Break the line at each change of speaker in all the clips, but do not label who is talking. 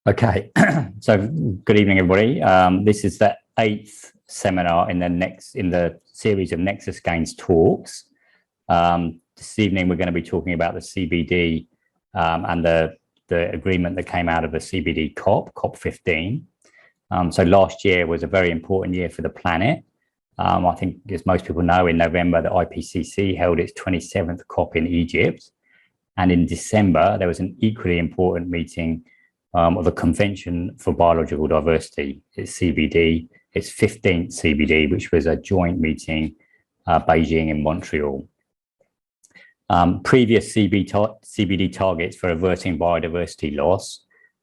Okay, so good evening, everybody. This is the 8th seminar in the series of Nexus Gains talks. This evening, we're going to be talking about the CBD and the agreement that came out of the CBD COP15. So last year was a very important year for the planet. I think, as most people know, in November, the IPCC held its 27th COP in Egypt. And in December, there was an equally important meeting of the Convention for Biological Diversity, it's CBD, its 15th CBD, which was a joint meeting, Beijing and Montreal. Previous CBD targets for averting biodiversity loss,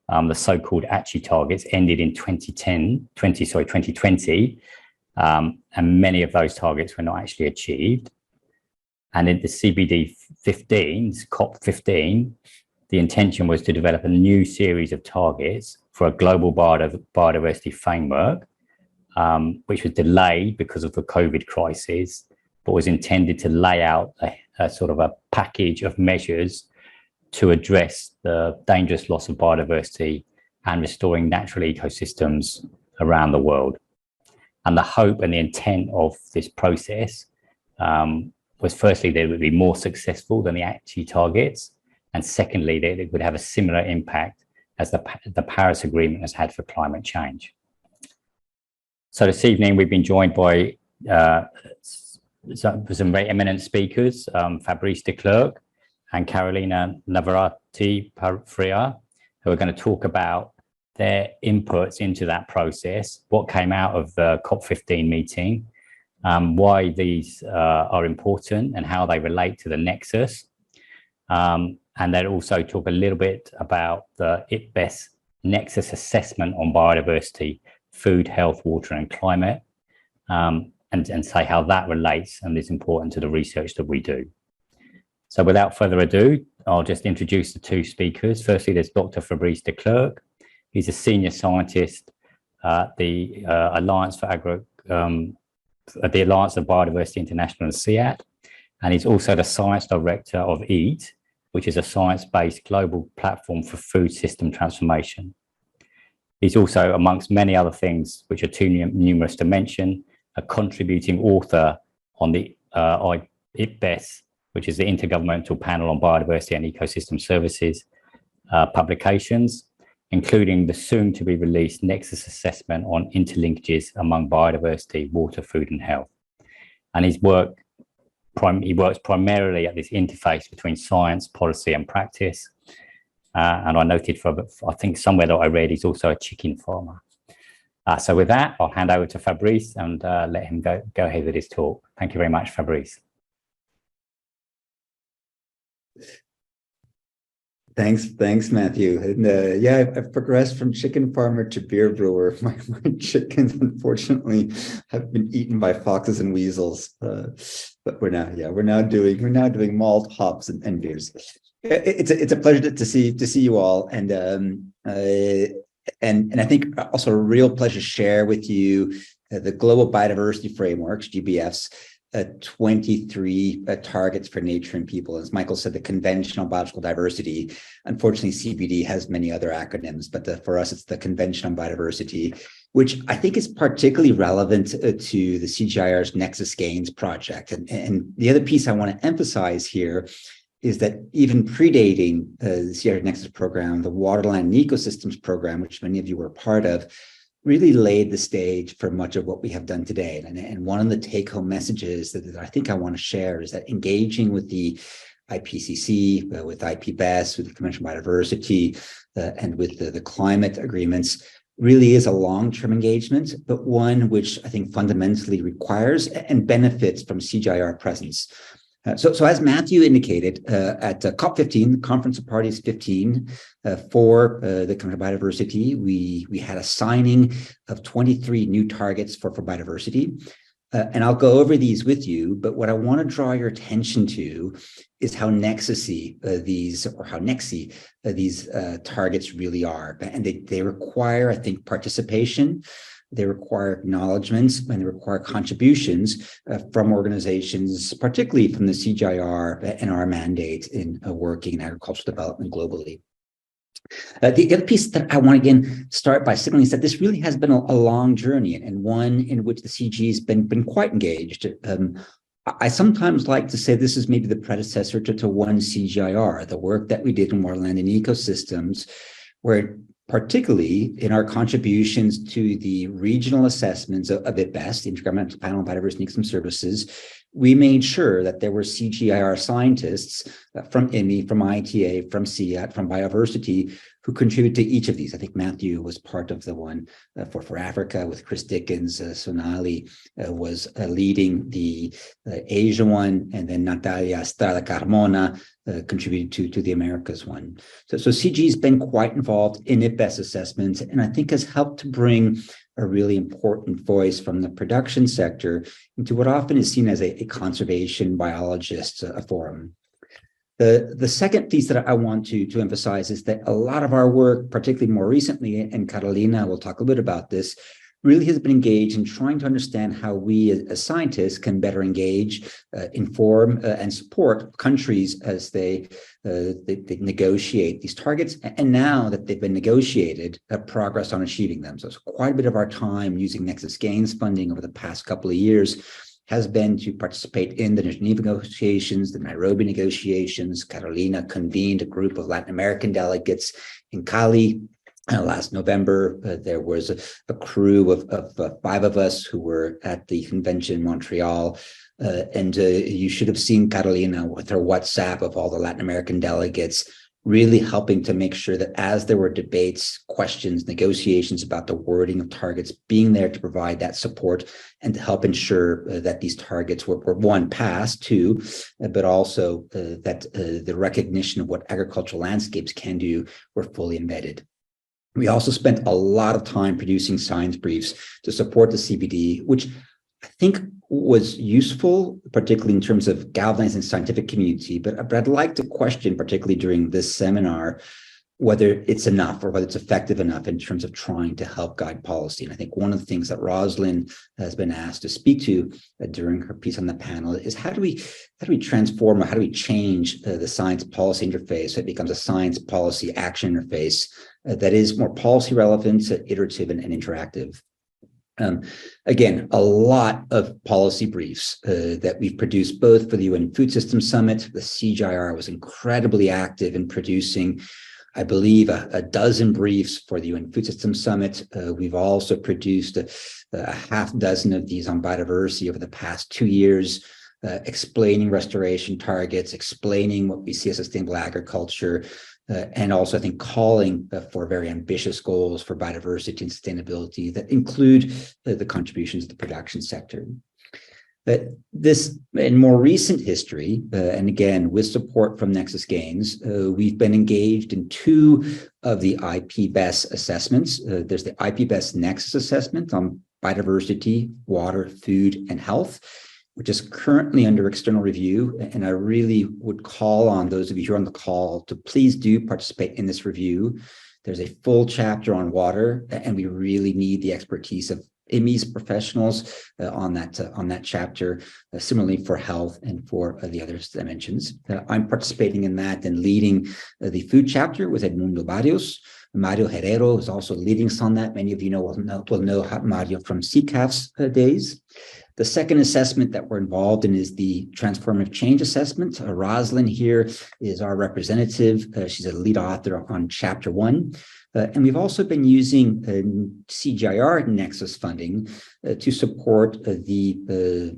the so-called ACHI targets, ended in 2020, and many of those targets were not actually achieved. And in the CBD 15, COP15, the intention was to develop a new series of targets for a global biodiversity framework, which was delayed because of the COVID crisis, but was intended to lay out a sort of a package of measures to address the dangerous loss of biodiversity and restoring natural ecosystems around the world. And the hope and the intent of this process was, firstly, that it would be more successful than the ACHI targets, and secondly, that it would have a similar impact as the Paris Agreement has had for climate change. So this evening, we've been joined by some very eminent speakers, Fabrice de Klerk and Carolina Navarrete-Freire, who are going to talk about their inputs into that process, what came out of the COP15 meeting, why these are important and how they relate to the Nexus. And they'll also talk a little bit about the IPBES Nexus assessment on biodiversity, food, health, water, and climate, and say how that relates and is important to the research that we do. So without further ado, I'll just introduce the two speakers. Firstly, there's Dr. Fabrice de Klerk. He's a senior scientist at the Alliance of Biodiversity International and CIAT, and he's also the science director of EAT, which is a science-based global platform for food system transformation. He's also, amongst many other things, which are too numerous to mention, a contributing author on the IPBES, which is the Intergovernmental Panel on Biodiversity and Ecosystem Services publications, including the soon-to-be-released Nexus assessment on interlinkages among biodiversity, water, food, and health. And his work he works primarily at this interface between science, policy, and practice. And I noted I think somewhere that I read, he's also a chicken farmer. So with that, I'll hand over to Fabrice and let him go ahead with his talk. Thank you very much, Fabrice.
Thanks, Matthew. And yeah, I've progressed from chicken farmer to beer brewer. My chickens, unfortunately, have been eaten by foxes and weasels. But we're now doing malt, hops, and beers. It's a pleasure to see you all, and I think also a real pleasure to share with you the Global Biodiversity Frameworks, GBFs. 23 targets for nature and people. As Michael said, the conventional biological diversity. Unfortunately, CBD has many other acronyms, but for us, it's the conventional biodiversity, which I think is particularly relevant to the CGIAR's Nexus Gains project. And the other piece I want to emphasize here is that even predating the CGIAR Nexus program, the Waterland and Ecosystems program, which many of you were part of, really laid the stage for much of what we have done today. And one of the take-home messages that I think I want to share is that engaging with the IPCC, with IPBES, with the Convention on Biodiversity, and with the climate agreements really is a long-term engagement, but one which I think fundamentally requires and benefits from CGIAR presence. So as Matthew indicated, at COP15, the Conference of Parties 15, for the Convention on Biodiversity, we had a signing of 23 new targets for biodiversity. And I'll go over these with you, but what I want to draw your attention to is how Nexusy these targets really are. And they require, I think, participation. They require acknowledgements, and they require contributions from organizations, particularly from the CGIAR and our mandate in working in agricultural development globally. The other piece that I want to again start by signaling is that this really has been a long journey, and one in which the CG has been quite engaged. I sometimes like to say this is maybe the predecessor to one CGIAR, the work that we did in waterland and ecosystems, where particularly in our contributions to the regional assessments of IPBES, the Intergovernmental Panel on Biodiversity Ecosystem Services, we made sure that there were CGIAR scientists from IMI, from ITA, from CIAT, from Biodiversity, who contribute to each of these. I think Matthew was part of the one for Africa with Chris Dickens. Sonali was leading the Asia one, and then Natalia Estrada Carmona contributed to the Americas one. So CG has been quite involved in IPBES assessments, and I think has helped to bring a really important voice from the production sector into what often is seen as a conservation biologist forum. The second piece that I want to emphasize is that a lot of our work, particularly more recently, and Carolina will talk a bit about this, really has been engaged in trying to understand how we as scientists can better engage, inform, and support countries as they negotiate these targets. And now that they've been negotiated, progress on achieving them. So it's quite a bit of our time using Nexus Gains funding over the past couple of years has been to participate in the Geneva negotiations, the Nairobi negotiations. Carolina convened a group of Latin American delegates in Cali. Last November, there was a crew of 5 of us who were at the convention in Montreal. And you should have seen Carolina with her WhatsApp of all the Latin American delegates, really helping to make sure that as there were debates, questions, negotiations about the wording of targets, being there to provide that support and to help ensure that these targets were one, passed, two, but also that the recognition of what agricultural landscapes can do were fully embedded. We also spent a lot of time producing science briefs to support the CBD, which I think was useful, particularly in terms of galvanizing the scientific community. But I'd like to question, particularly during this seminar, whether it's enough or whether it's effective enough in terms of trying to help guide policy. And I think one of the things that Rosalind has been asked to speak to during her piece on the panel is how do we transform, or how do we change the science policy interface so it becomes a science policy action interface that is more policy relevant, iterative, and interactive. Again, a lot of policy briefs that we've produced both for the UN Food Systems Summit. The CGIAR was incredibly active in producing, I believe, a dozen briefs for the UN Food Systems Summit. We've also produced a half dozen of these on biodiversity over the past 2 years, explaining restoration targets, explaining what we see as sustainable agriculture, and also, I think, calling for very ambitious goals for biodiversity and sustainability that include the contributions of the production sector. This, in more recent history, and again, with support from Nexus Gains, we've been engaged in 2 of the IPBES assessments. There's the IPBES Nexus assessment on biodiversity, water, food, and health, which is currently under external review. And I really would call on those of you who are on the call to please do participate in this review. There's a full chapter on water, and we really need the expertise of IMI's professionals on that chapter, similarly for health and for the other dimensions. I'm participating in that and leading the food chapter with Edmundo Barrios. Mario Herrero is also leading us on that. Many of you will know Mario from CCAF's days. The second assessment that we're involved in is the transformative change assessment. Rosalind here is our representative. She's a lead author on chapter 1. And we've also been using CGIAR Nexus funding to support the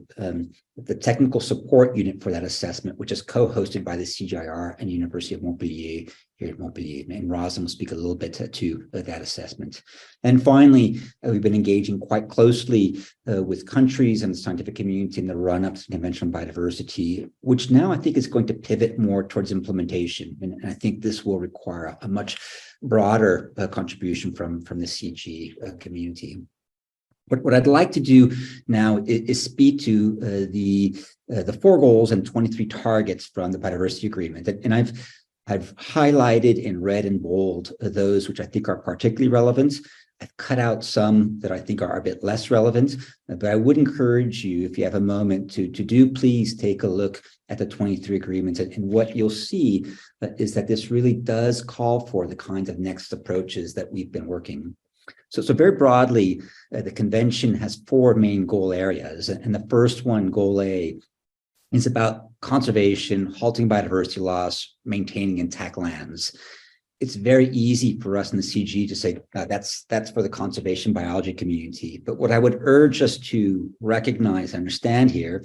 technical support unit for that assessment, which is co-hosted by the CGIAR and University of Montpellier here at Montpellier. And Rosalind will speak a little bit to that assessment. And finally, we've been engaging quite closely with countries and the scientific community in the run-up to the Convention on Biodiversity, which now I think is going to pivot more towards implementation. And I think this will require a much broader contribution from the CG community. But what I'd like to do now is speak to the 4 goals and 23 targets from the Biodiversity Agreement. And I've highlighted in red and bold those which I think are particularly relevant. I've cut out some that I think are a bit less relevant, but I would encourage you, if you have a moment, to do please take a look at the 23 agreements. And what you'll see is that this really does call for the kinds of Nexus approaches that we've been working. So very broadly, the convention has 4 main goal areas. And the first one, goal A, is about conservation, halting biodiversity loss, maintaining intact lands. It's very easy for us in the CG to say that's for the conservation biology community. But what I would urge us to recognize and understand here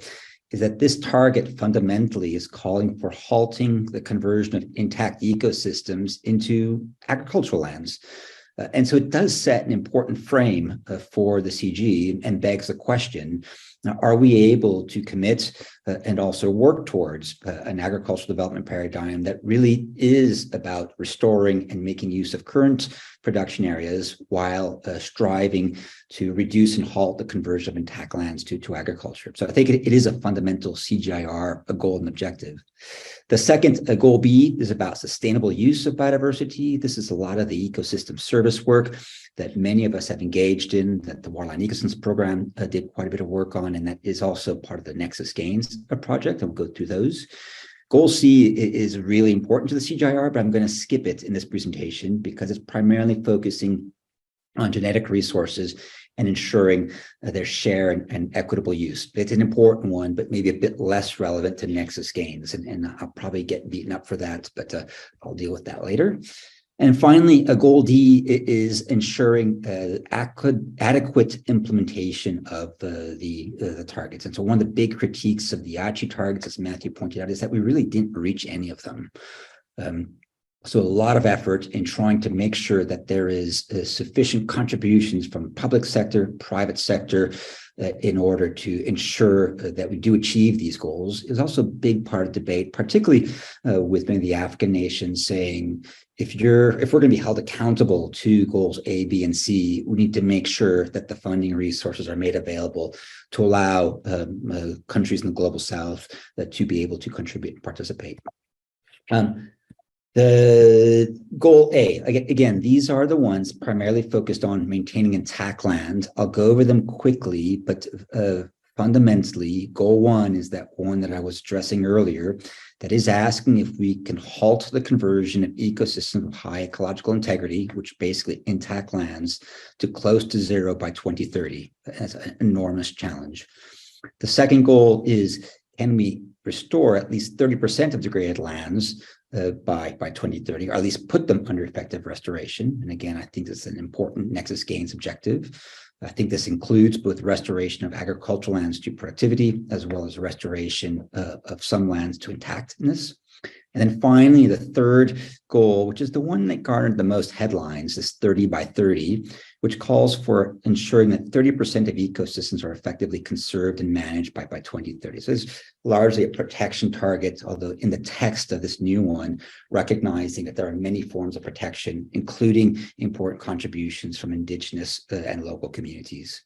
is that this target fundamentally is calling for halting the conversion of intact ecosystems into agricultural lands. And so it does set an important frame for the CG and begs the question, are we able to commit and also work towards an agricultural development paradigm that really is about restoring and making use of current production areas while striving to reduce and halt the conversion of intact lands to agriculture? So I think it is a fundamental CGIAR, a goal and objective. The second, goal B, is about sustainable use of biodiversity. This is a lot of the ecosystem service work that many of us have engaged in, that the Waterline Ecosystems Program did quite a bit of work on, and that is also part of the Nexus Gains project, and we'll go through those. Goal C is really important to the CGIAR, but I'm going to skip it in this presentation because it's primarily focusing on genetic resources and ensuring their share and equitable use. It's an important one, but maybe a bit less relevant to Nexus Gains, and I'll probably get beaten up for that, but I'll deal with that later. And finally, goal D is ensuring adequate implementation of the targets. And so one of the big critiques of the ACHI targets, as Matthew pointed out, is that we really didn't reach any of them. So a lot of effort in trying to make sure that there is sufficient contributions from public sector, private sector, in order to ensure that we do achieve these goals is also a big part of debate, particularly with many of the African nations saying, if we're going to be held accountable to goals A, B, and C, we need to make sure that the funding resources are made available to allow countries in the global south to be able to contribute and participate. The goal A, again, these are the ones primarily focused on maintaining intact land. I'll go over them quickly, but fundamentally, goal 1 is that one that I was addressing earlier, that is asking if we can halt the conversion of ecosystems of high ecological integrity, which basically intact lands, to close to zero by 2030. That's an enormous challenge. The second goal is, can we restore at least 30% of degraded lands by 2030, or at least put them under effective restoration? And again, I think that's an important Nexus Gains objective. I think this includes both restoration of agricultural lands to productivity, as well as restoration of some lands to intactness. And then finally, the third goal, which is the one that garnered the most headlines, is 30 by 30, which calls for ensuring that 30% of ecosystems are effectively conserved and managed by 2030. So it's largely a protection target, although in the text of this new one, recognizing that there are many forms of protection, including important contributions from indigenous and local communities.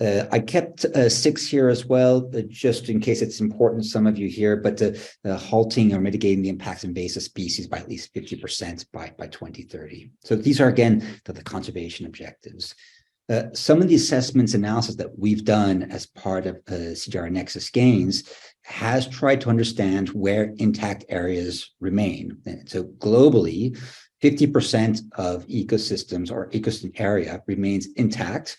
I kept 6 here as well, just in case it's important to some of you here, but halting or mitigating the impacts of invasive species by at least 50% by 2030. So these are, again, the conservation objectives. Some of the assessments analysis that we've done as part of CGIAR Nexus Gains has tried to understand where intact areas remain. And so globally, 50% of ecosystems or ecosystem area remains intact.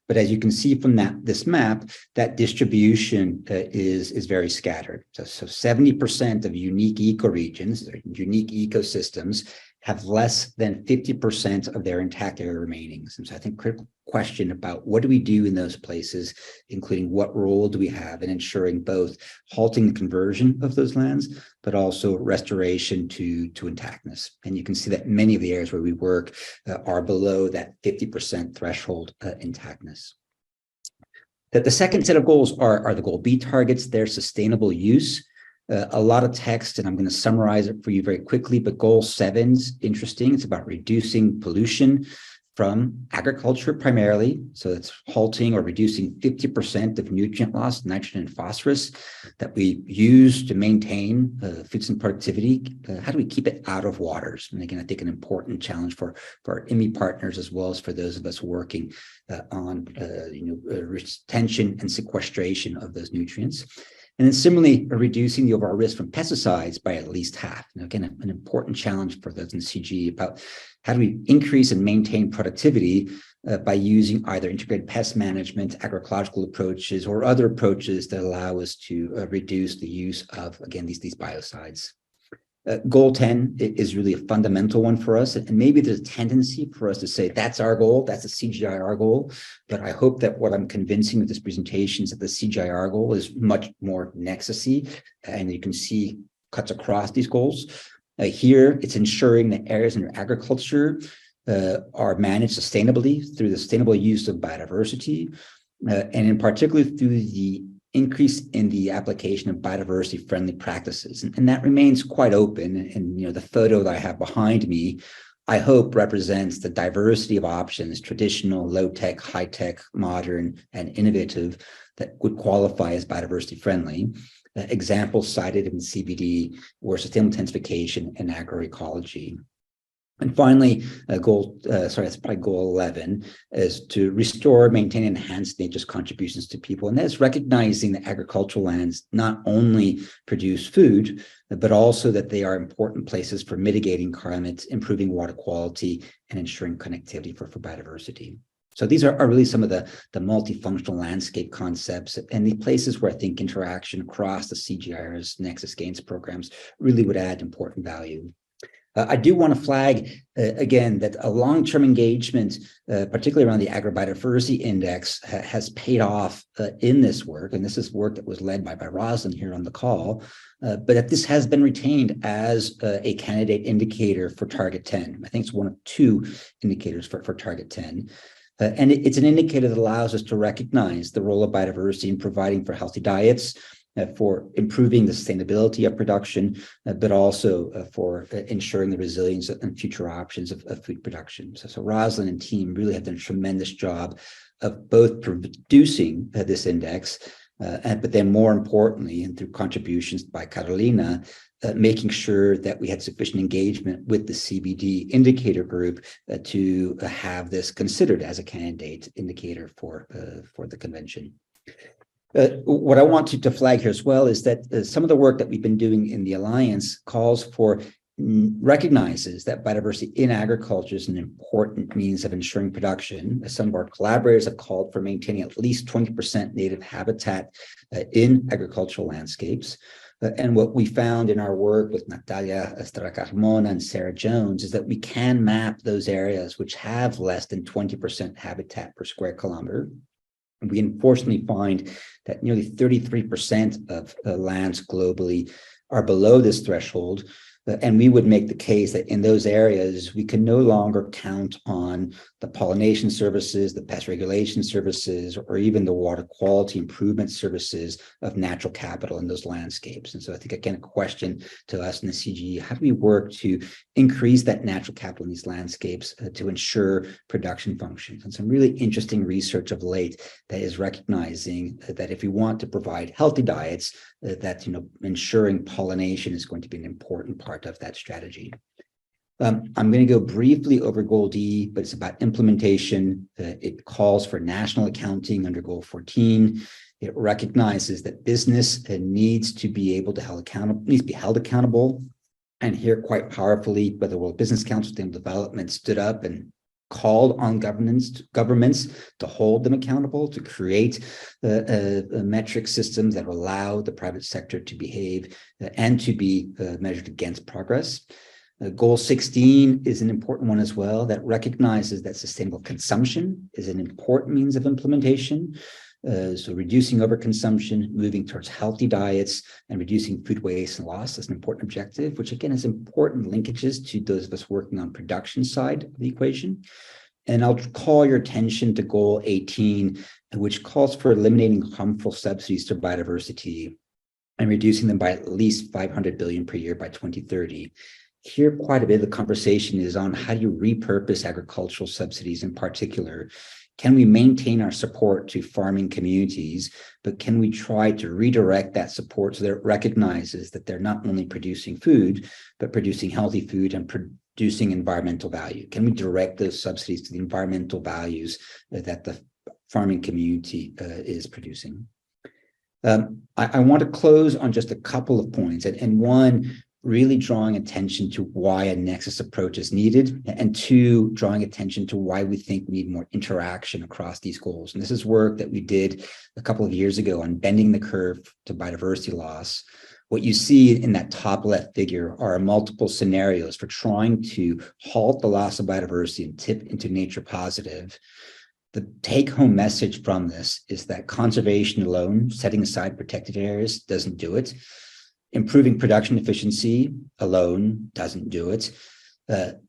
But as you can see from this map, that distribution is very scattered. So 70% of unique ecoregions, unique ecosystems, have less than 50% of their intact area remaining. So I think critical question about what do we do in those places, including what role do we have in ensuring both halting the conversion of those lands, but also restoration to intactness. And you can see that many of the areas where we work are below that 50% threshold intactness. That the second set of goals are the goal B targets, their sustainable use. A lot of text, and I'm going to summarize it for you very quickly, but goal 7's interesting. It's about reducing pollution from agriculture primarily. So it's halting or reducing 50% of nutrient loss, nitrogen and phosphorus, that we use to maintain food system productivity. How do we keep it out of waters? And again, I think an important challenge for our IMI partners, as well as for those of us working on retention and sequestration of those nutrients. And then similarly, reducing the overall risk from pesticides by at least half. And again, an important challenge for those in CG about how do we increase and maintain productivity by using either integrated pest management, agroecological approaches, or other approaches that allow us to reduce the use of, again, these biocides. Goal 10 is really a fundamental one for us. And maybe there's a tendency for us to say, that's our goal, that's a CGIAR goal. But I hope that what I'm convincing with this presentation is that the CGIAR goal is much more Nexus-y. And you can see cuts across these goals. Here, it's ensuring that areas under agriculture are managed sustainably through the sustainable use of biodiversity, and in particular through the increase in the application of biodiversity-friendly practices. And that remains quite open. And the photo that I have behind me, I hope represents the diversity of options, traditional, low-tech, high-tech, modern, and innovative, that would qualify as biodiversity-friendly. Examples cited in CBD were sustainable intensification and agroecology. And finally, goal 11 is to restore, maintain, and enhance nature's contributions to people. And that's recognizing that agricultural lands not only produce food, but also that they are important places for mitigating climate, improving water quality, and ensuring connectivity for biodiversity. So these are really some of the multifunctional landscape concepts and the places where I think interaction across the CGIAR's Nexus Gains programs really would add important value. I do want to flag, again, that a long-term engagement, particularly around the Agrobiodiversity Index, has paid off in this work. And this is work that was led by Rosalind here on the call, but that this has been retained as a candidate indicator for Target 10. I think it's one of two indicators for Target 10. And it's an indicator that allows us to recognize the role of biodiversity in providing for healthy diets, for improving the sustainability of production, but also for ensuring the resilience and future options of food production. So Rosalind and team really have done a tremendous job of both producing this index, but then more importantly, and through contributions by Carolina, making sure that we had sufficient engagement with the CBD indicator group to have this considered as a candidate indicator for the convention. What I want to flag here as well is that some of the work that we've been doing in the Alliance recognizes that biodiversity in agriculture is an important means of ensuring production. Some of our collaborators have called for maintaining at least 20% native habitat in agricultural landscapes. And what we found in our work with Natalia Estrada-Carmona and Sarah Jones is that we can map those areas which have less than 20% habitat per square kilometer. We unfortunately find that nearly 33% of lands globally are below this threshold. And we would make the case that in those areas, we can no longer count on the pollination services, the pest regulation services, or even the water quality improvement services of natural capital in those landscapes. And so I think, again, a question to us in the CGE, how do we work to increase that natural capital in these landscapes to ensure production functions? And some really interesting research of late that is recognizing that if we want to provide healthy diets, that ensuring pollination is going to be an important part of that strategy. I'm going to go briefly over Goal D, but it's about implementation. It calls for national accounting under Goal 14. It recognizes that business needs to be able to be held accountable. And here, quite powerfully, by the World Business Council, Sustainable Development stood up and called on governments to hold them accountable, to create metric systems that allow the private sector to behave and to be measured against progress. Goal 16 is an important one as well, that recognizes that sustainable consumption is an important means of implementation. So reducing overconsumption, moving towards healthy diets, and reducing food waste and loss is an important objective, which again has important linkages to those of us working on production side of the equation. And I'll call your attention to Goal 18, which calls for eliminating harmful subsidies to biodiversity and reducing them by at least 500 billion per year by 2030. here quite a bit of the conversation is on how do you repurpose agricultural subsidies in particular. Can we maintain our support to farming communities, but can we try to redirect that support so that it recognizes that they're not only producing food, but producing healthy food and producing environmental value? Can we direct those subsidies to the environmental values that the farming community is producing? I want to close on just a couple of points, and one, really drawing attention to why a Nexus approach is needed, and two, drawing attention to why we think we need more interaction across these goals. And this is work that we did a couple of years ago on bending the curve to biodiversity loss. What you see in that top left figure are multiple scenarios for trying to halt the loss of biodiversity and tip into nature positive. The take-home message from this is that conservation alone, setting aside protected areas, doesn't do it. Improving production efficiency alone doesn't do it.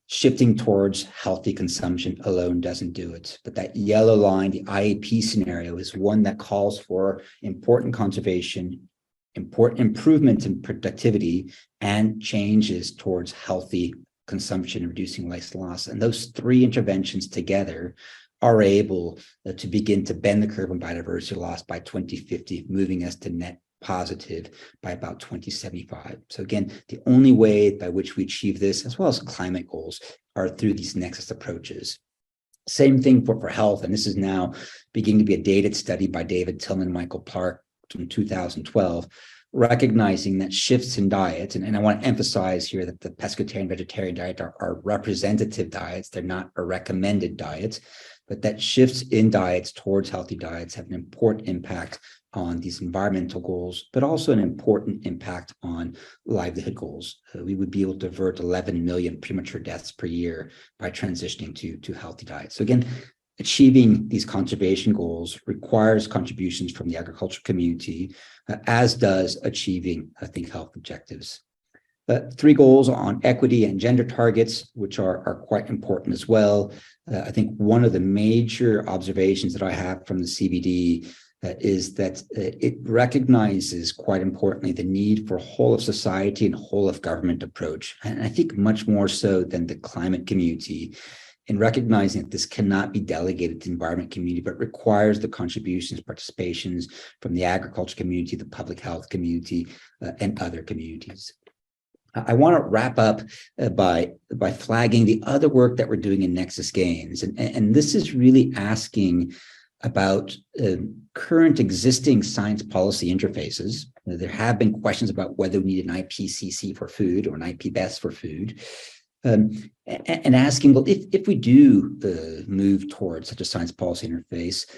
Shifting towards healthy consumption alone doesn't do it. But that yellow line, the IAP scenario, is one that calls for important conservation, important improvement in productivity, and changes towards healthy consumption and reducing waste loss. And those three interventions together are able to begin to bend the curve on biodiversity loss by 2050, moving us to net positive by about 2075. So again, the only way by which we achieve this, as well as climate goals, are through these Nexus approaches. Same thing for health, and this is now beginning to be a dated study by David Tillman and Michael Clark from 2012, recognizing that shifts in diet, and I want to emphasize here that the pescatarian vegetarian diet are representative diets, they're not a recommended diet, but that shifts in diets towards healthy diets have an important impact on these environmental goals, but also an important impact on livelihood goals. We would be able to avert 11 million premature deaths per year by transitioning to healthy diets. So again, achieving these conservation goals requires contributions from the agricultural community, as does achieving, I think, health objectives. Three goals on equity and gender targets, which are quite important as well. I think one of the major observations that I have from the CBD is that it recognizes, quite importantly, the need for whole of society and whole of government approach. And I think much more so than the climate community, in recognizing that this cannot be delegated to the environment community, but requires the contributions, participations from the agriculture community, the public health community, and other communities. I want to wrap up by flagging the other work that we're doing in Nexus Gains. And this is really asking about current existing science policy interfaces. There have been questions about whether we need an IPCC for food or an IPBES for food. And asking, well, if we do move towards such a science policy interface,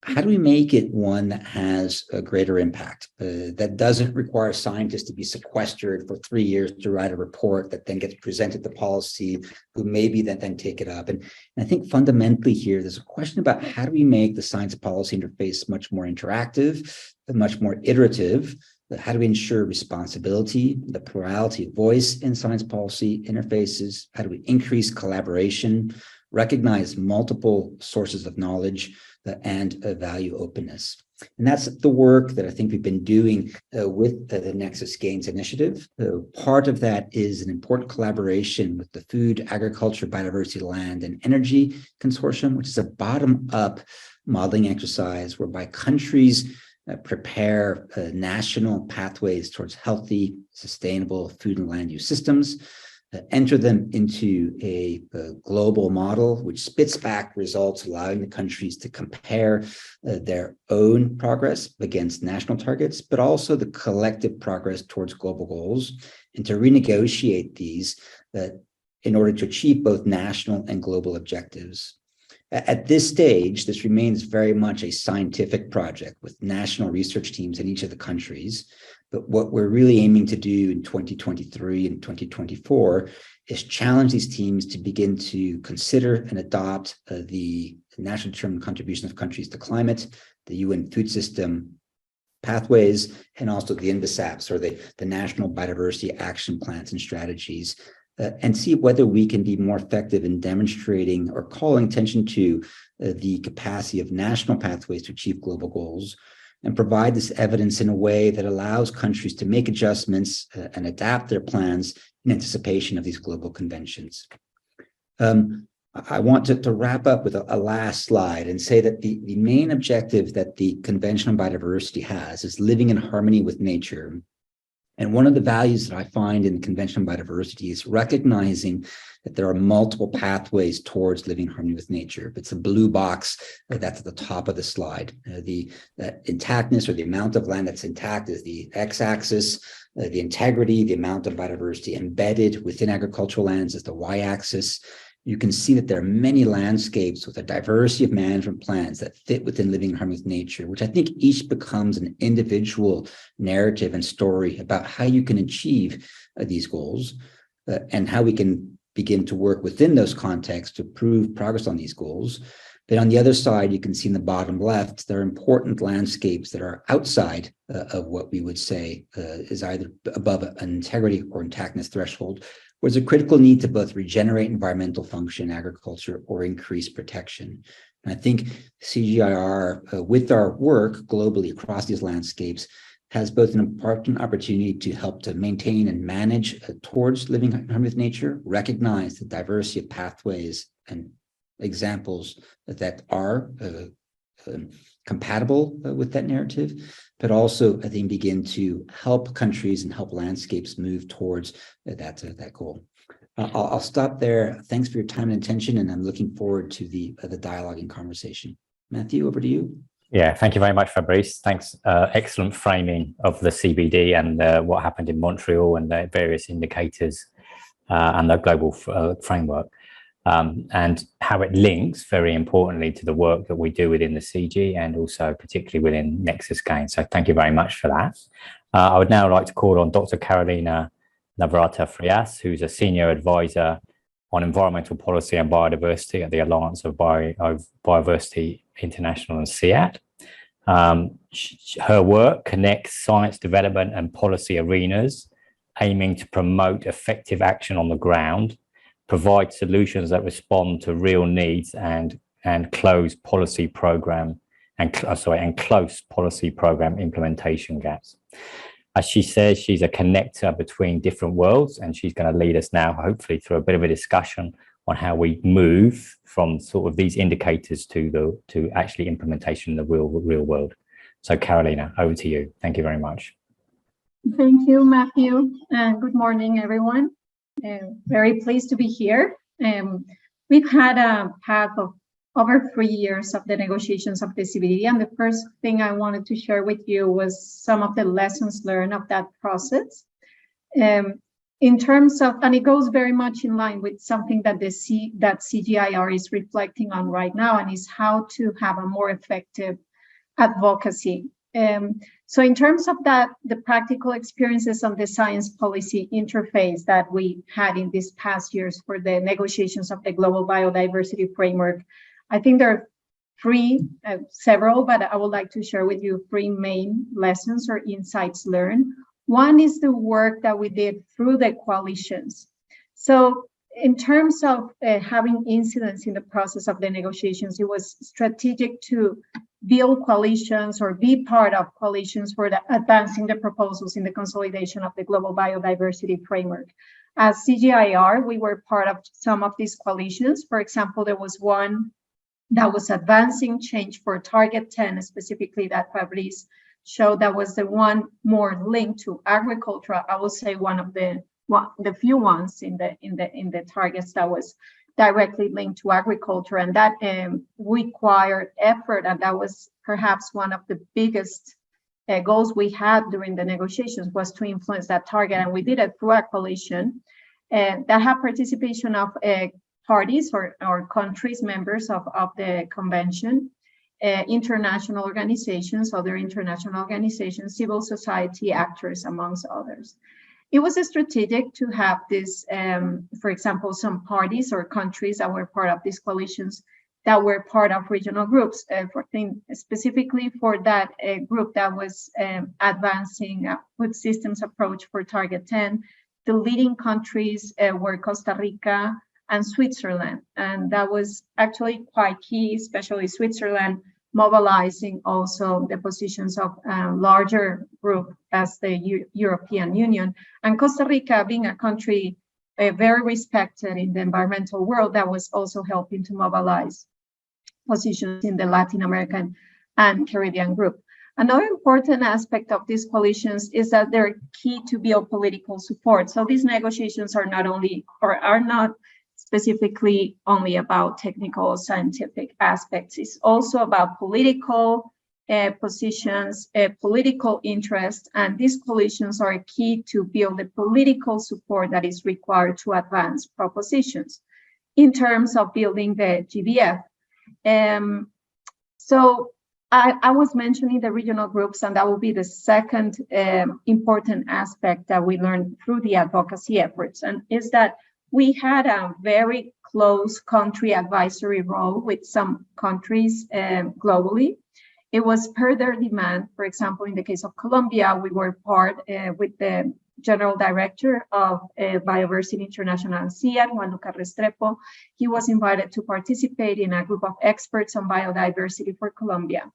how do we make it one that has a greater impact, that doesn't require scientists to be sequestered for 3 years to write a report that then gets presented to policy, who maybe then take it up? And I think fundamentally here, there's a question about how do we make the science policy interface much more interactive, much more iterative? How do we ensure responsibility, the plurality of voice in science policy interfaces? How do we increase collaboration, recognize multiple sources of knowledge, and value openness? And that's the work that I think we've been doing with the Nexus Gains initiative. Part of that is an important collaboration with the Food, Agriculture, Biodiversity, Land, and Energy Consortium, which is a bottom-up modeling exercise whereby countries prepare national pathways towards healthy, sustainable food and land use systems, enter them into a global model, which spits back results, allowing the countries to compare their own progress against national targets, but also the collective progress towards global goals, and to renegotiate these in order to achieve both national and global objectives. At this stage, this remains very much a scientific project with national research teams in each of the countries. But what we're really aiming to do in 2023 and 2024 is challenge these teams to begin to consider and adopt the national determined contribution of countries to climate, the UN food system pathways, and also the NBSAPs, or the National Biodiversity Action Plans and Strategies, and see whether we can be more effective in demonstrating or calling attention to the capacity of national pathways to achieve global goals, and provide this evidence in a way that allows countries to make adjustments and adapt their plans in anticipation of these global conventions. I want to wrap up with a last slide and say that the main objective that the Convention on Biodiversity has is living in harmony with nature. And one of the values that I find in the Convention on Biodiversity is recognizing that there are multiple pathways towards living in harmony with nature. If it's a blue box, that's at the top of the slide. The intactness, or the amount of land that's intact, is the x-axis. The integrity, the amount of biodiversity embedded within agricultural lands, is the y-axis. You can see that there are many landscapes with a diversity of management plans that fit within living in harmony with nature, which I think each becomes an individual narrative and story about how you can achieve these goals and how we can begin to work within those contexts to prove progress on these goals. But on the other side, you can see in the bottom left, there are important landscapes that are outside of what we would say is either above an integrity or intactness threshold, where there's a critical need to both regenerate environmental function in agriculture or increase protection. And I think CGIAR, with our work globally across these landscapes, has both an important opportunity to help to maintain and manage towards living in harmony with nature, recognize the diversity of pathways and examples that are compatible with that narrative, but also, I think, begin to help countries and help landscapes move towards that goal. I'll stop there. Thanks for your time and attention, and I'm looking forward to the dialogue and conversation. Matthew, over to you.
Yeah, thank you very much, Fabrice. Thanks. Excellent framing of the CBD and what happened in Montreal and the various indicators and the global framework. And how it links, very importantly, to the work that we do within the CG and also particularly within Nexus Gain. So thank you very much for that. I would now like to call on Dr. Carolina Navarrete-Frias, who's a senior advisor on environmental policy and biodiversity at the Alliance of Biodiversity International and CIAT. Her work connects science development and policy arenas, aiming to promote effective action on the ground, provide solutions that respond to real needs, and close policy program close policy program implementation gaps. As she says, she's a connector between different worlds, and she's going to lead us now, hopefully, through a bit of a discussion on how we move from sort of these indicators to actually implementation in the real world. So, Carolina, over to you. Thank you very much.
Thank you, Matthew, and good morning, everyone. Very pleased to be here. We've had a path of over 3 years of the negotiations of the CBD, and the first thing I wanted to share with you was some of the lessons learned of that process. In terms of, and it goes very much in line with something that that CGIAR is reflecting on right now, and is how to have a more effective advocacy. So in terms of that, the practical experiences on the science policy interface that we had in these past years for the negotiations of the Global Biodiversity Framework, I think there are several, but I would like to share with you 3 main lessons or insights learned. One is the work that we did through the coalitions. So in terms of having incidents in the process of the negotiations, it was strategic to build coalitions or be part of coalitions for advancing the proposals in the consolidation of the Global Biodiversity Framework. As CGIAR, we were part of some of these coalitions. For example, there was one that was advancing change for Target 10, specifically that Fabrice showed. That was the one more linked to agriculture. I would say one of the few ones in the targets that was directly linked to agriculture, and that required effort, and that was perhaps one of the biggest goals we had during the negotiations, was to influence that target, and we did it through a coalition that had participation of parties or countries, members of the convention, international organizations, other international organizations, civil society actors, amongst others. It was strategic to have this, for example, some parties or countries that were part of these coalitions that were part of regional groups. Specifically for that group that was advancing a food systems approach for Target 10, the leading countries were Costa Rica and Switzerland. And that was actually quite key, especially Switzerland, mobilizing also the positions of a larger group as the European Union. And Costa Rica, being a country very respected in the environmental world, that was also helping to mobilize positions in the Latin American and Caribbean group. Another important aspect of these coalitions is that they're key to build political support. So these negotiations are not only, or are not specifically only about technical or scientific aspects. It's also about political positions, political interest, and these coalitions are key to build the political support that is required to advance propositions in terms of building the GBF. So I was mentioning the regional groups, and that will be the second important aspect that we learned through the advocacy efforts, and is that we had a very close country advisory role with some countries globally. It was per their demand. For example, in the case of Colombia, we were part with the General Director of Biodiversity International and CGIAR, Juan Lucas Restrepo. He was invited to participate in a group of experts on biodiversity for Colombia.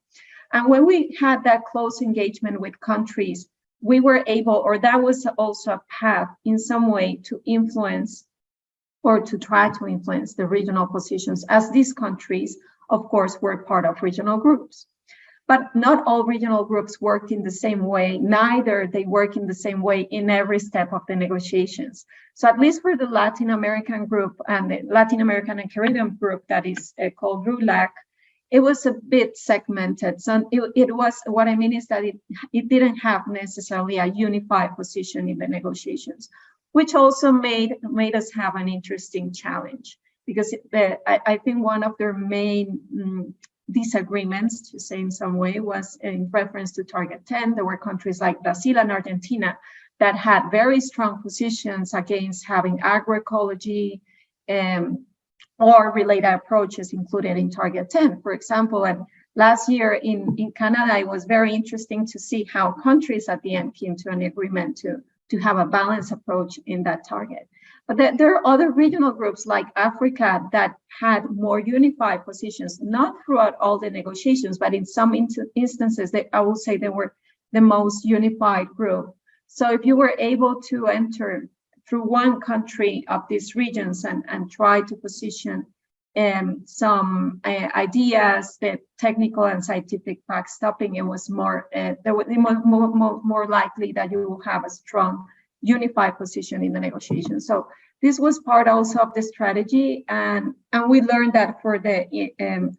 And when we had that close engagement with countries, we were able, or that was also a path in some way to influence or to try to influence the regional positions, as these countries, of course, were part of regional groups. But not all regional groups worked in the same way, neither they work in the same way in every step of the negotiations. So at least for the Latin American group and the Latin American and Caribbean group that is called RULAC, it was a bit segmented. So it was, what I mean is that it didn't have necessarily a unified position in the negotiations, which also made us have an interesting challenge, because I think one of their main disagreements, to say in some way, was in reference to Target 10. There were countries like Brazil and Argentina that had very strong positions against having agroecology or related approaches included in Target 10, for example. And last year in Canada, it was very interesting to see how countries at the end came to an agreement to have a balanced approach in that target. But there are other regional groups like Africa that had more unified positions, not throughout all the negotiations, but in some instances, I will say they were the most unified group. So if you were able to enter through one country of these regions and try to position some ideas, the technical and scientific backstopping, it was more, more likely that you will have a strong unified position in the negotiation. So this was part also of the strategy, and we learned that for the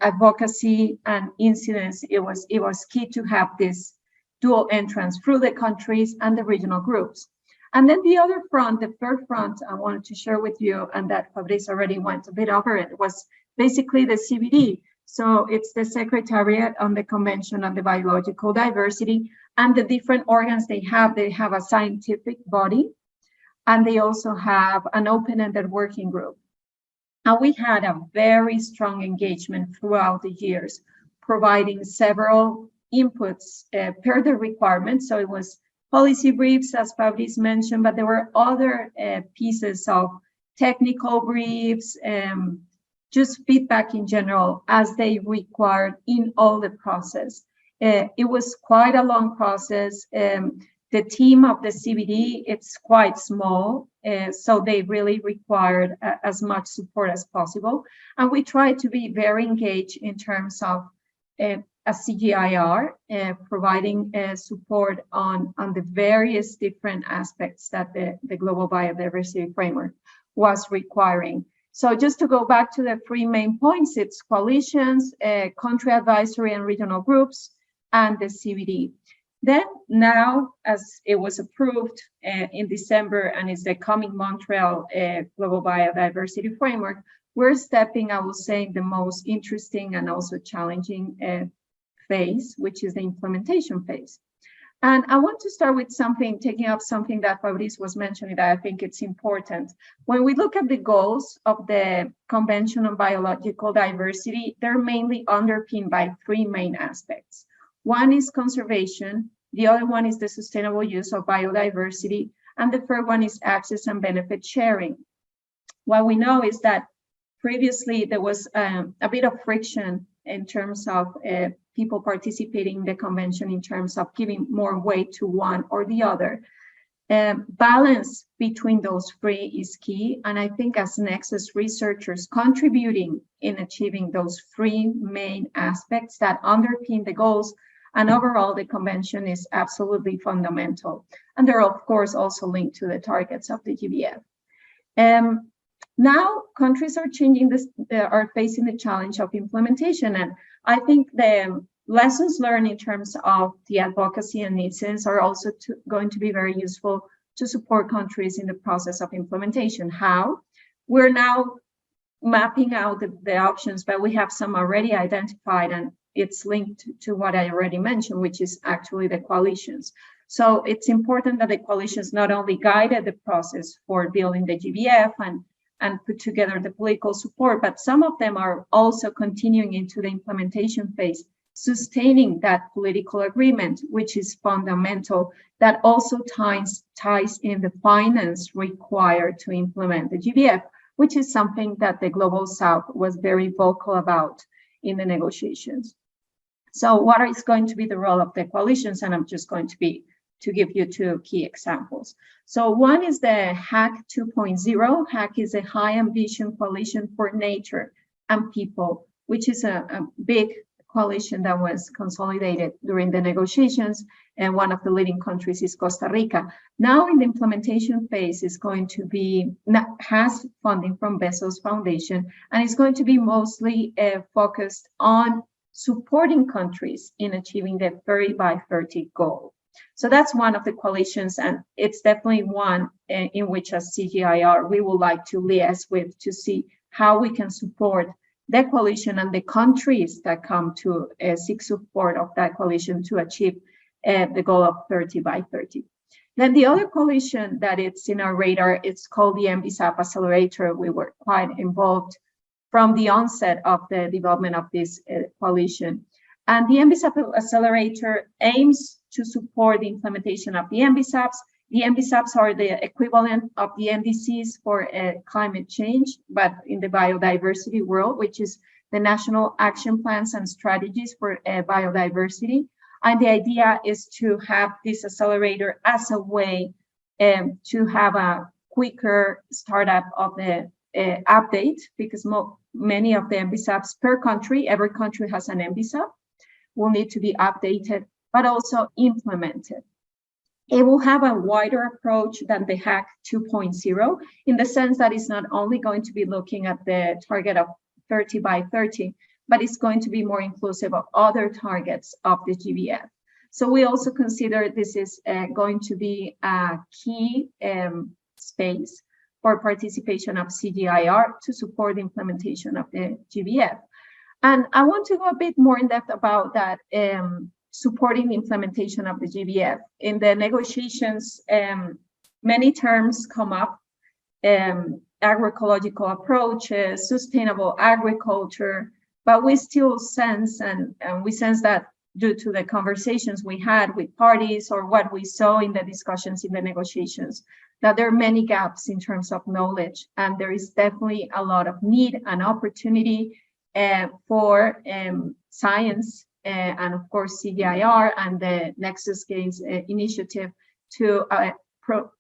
advocacy and incidents, it was key to have this dual entrance through the countries and the regional groups. And then the other front, the third front I wanted to share with you, and that Fabrice already went a bit over it, was basically the CBD. So it's the Secretariat on the Convention on the Biological Diversity, and the different organs they have a scientific body, and they also have an open-ended working group. And we had a very strong engagement throughout the years, providing several inputs per the requirements. So it was policy briefs, as Fabrice mentioned, but there were other pieces of technical briefs, just feedback in general as they required in all the process. It was quite a long process. The team of the CBD, it's quite small, so they really required as much support as possible. And we tried to be very engaged in terms of a CGIAR, providing support on the various different aspects that the Global Biodiversity Framework was requiring. So just to go back to the three main points, it's coalitions, country advisory and regional groups, and the CBD. Then now, as it was approved in December and is the coming Montreal Global Biodiversity Framework, we're stepping, I will say, the most interesting and also challenging phase, which is the implementation phase. And I want to start with something, taking up something that Fabrice was mentioning that I think it's important. When we look at the goals of the Convention on Biological Diversity, they're mainly underpinned by three main aspects. One is conservation, the other one is the sustainable use of biodiversity, and the third one is access and benefit sharing. What we know is that previously there was a bit of friction in terms of people participating in the convention in terms of giving more weight to one or the other. Balance between those three is key. And I think as Nexus researchers contributing in achieving those three main aspects that underpin the goals, and overall the convention is absolutely fundamental. And they're of course also linked to the targets of the GBF. Now countries are changing this, are facing the challenge of implementation. And I think the lessons learned in terms of the advocacy and needs are also going to be very useful to support countries in the process of implementation. How? We're now mapping out the options, but we have some already identified, and it's linked to what I already mentioned, which is actually the coalitions. So it's important that the coalitions not only guided the process for building the GBF and put together the political support, but some of them are also continuing into the implementation phase, sustaining that political agreement, which is fundamental, that also ties in the finance required to implement the GBF, which is something that the Global South was very vocal about in the negotiations. So what is going to be the role of the coalitions? And I'm just going to give you two key examples. So one is the HAC 2.0. HAC is a high ambition coalition for nature and people, which is a big coalition that was consolidated during the negotiations, and one of the leading countries is Costa Rica. Now in the implementation phase is going to be, has funding from Bezos Foundation, and it's going to be mostly focused on supporting countries in achieving the 30 by 30 goal. So that's one of the coalitions, and it's definitely one in which as CGIAR, we would like to liaise with to see how we can support the coalition and the countries that come to seek support of that coalition to achieve the goal of 30 by 30. Then the other coalition that it's in our radar, it's called the MBSAP Accelerator. We were quite involved from the onset of the development of this coalition. And the MBSAP Accelerator aims to support the implementation of the MBSAPs. The MBSAPs are the equivalent of the NDCs for climate change, but in the biodiversity world, which is the national action plans and strategies for biodiversity. And the idea is to have this accelerator as a way to have a quicker startup of the update, because many of the MBSAPs per country, every country has an MBSAP, will need to be updated, but also implemented. It will have a wider approach than the HAC 2.0 in the sense that it's not only going to be looking at the target of 30 by 30, but it's going to be more inclusive of other targets of the GBF. So we also consider this is going to be a key space for participation of CGIAR to support the implementation of the GBF. And I want to go a bit more in depth about that, supporting the implementation of the GBF. In the negotiations, many terms come up, agroecological approaches, sustainable agriculture, but we still sense, and we sense that due to the conversations we had with parties or what we saw in the discussions in the negotiations, that there are many gaps in terms of knowledge, and there is definitely a lot of need and opportunity for science and of course CGIAR and the Nexus Games initiative to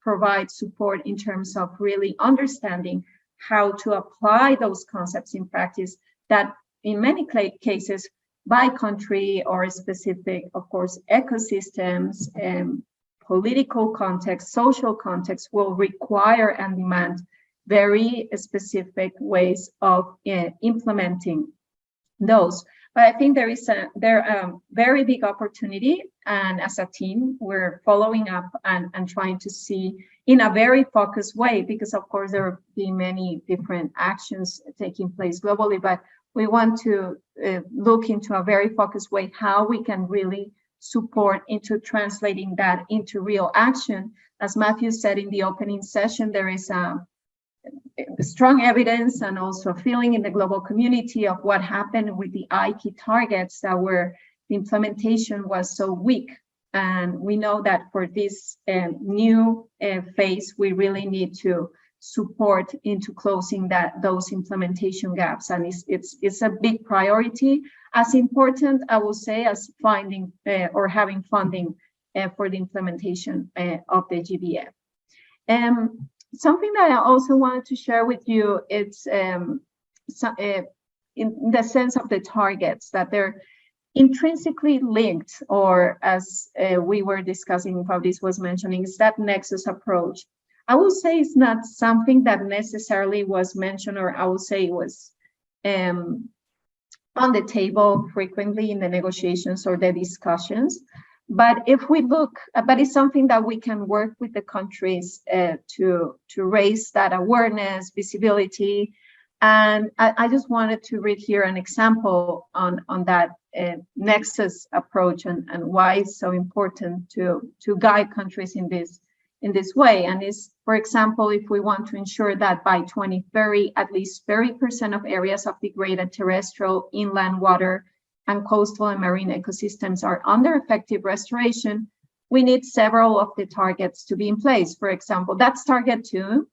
provide support in terms of really understanding how to apply those concepts in practice that in many cases by country or specific, of course, ecosystems and political context, social context will require and demand very specific ways of implementing those. But I think there is a very big opportunity, and as a team, we're following up and trying to see in a very focused way, because of course there will be many different actions taking place globally, but we want to look into a very focused way how we can really support into translating that into real action. As Matthew said in the opening session, there is a strong evidence and also feeling in the global community of what happened with the IKI targets that were, the implementation was so weak. And we know that for this new phase, we really need to support into closing those implementation gaps. And it's a big priority, as important, I will say, as finding or having funding for the implementation of the GBF. Something that I also wanted to share with you, it's in the sense of the targets, that they're intrinsically linked, or as we were discussing, Fabrice was mentioning, is that Nexus approach. I will say it's not something that necessarily was mentioned, or I will say it was on the table frequently in the negotiations or the discussions. But if we look, but it's something that we can work with the countries to raise that awareness, visibility. And I just wanted to read here an example on that Nexus approach and why it's so important to guide countries in this way. And is, for example, if we want to ensure that by 2030, at least 30% of areas of degraded terrestrial, inland water, and coastal and marine ecosystems are under effective restoration, we need several of the targets to be in place. For example, that's target 2.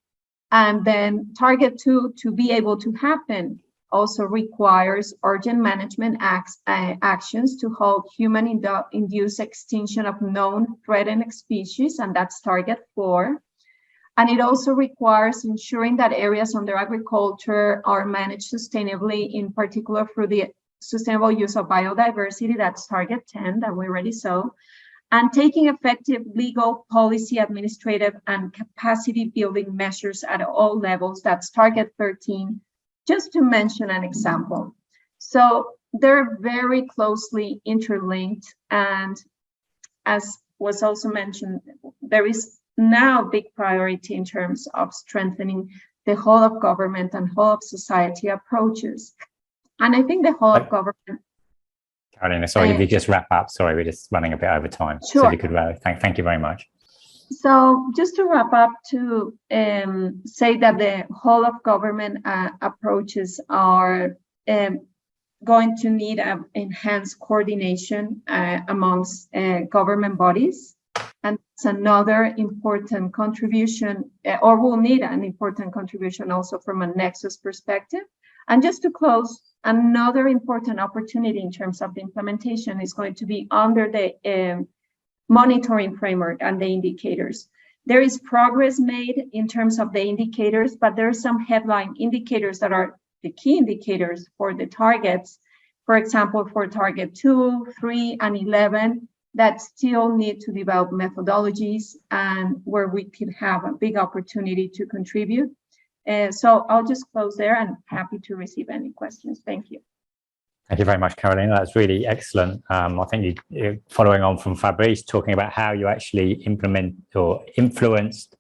And then target 2, to be able to happen, also requires urgent management actions to halt human-induced extinction of known threatened species, and that's target 4. And it also requires ensuring that areas under agriculture are managed sustainably, in particular through the sustainable use of biodiversity, that's target 10 that we already saw, and taking effective legal, policy, administrative, and capacity building measures at all levels, that's target 13, just to mention an example. So they're very closely interlinked, and as was also mentioned, there is now a big priority in terms of strengthening the whole of government and whole of society approaches. And I think the whole of government.
Carolina, sorry, if you just wrap up. Sorry, we're just running a bit over time.
Sure.
So if you could, thank you very much.
So just to wrap up, to say that the whole of government approaches are going to need enhanced coordination amongst government bodies. And it's another important contribution, or will need an important contribution also from a Nexus perspective. And just to close, another important opportunity in terms of the implementation is going to be under the monitoring framework and the indicators. There is progress made in terms of the indicators, but there are some headline indicators that are the key indicators for the targets. For example, for target 2, 3, and 11, that still need to develop methodologies and where we could have a big opportunity to contribute. So I'll just close there, and happy to receive any questions. Thank you.
Thank you very much, Carolina. That's really excellent. I think you, following on from Fabrice, talking about how you actually implement or influenced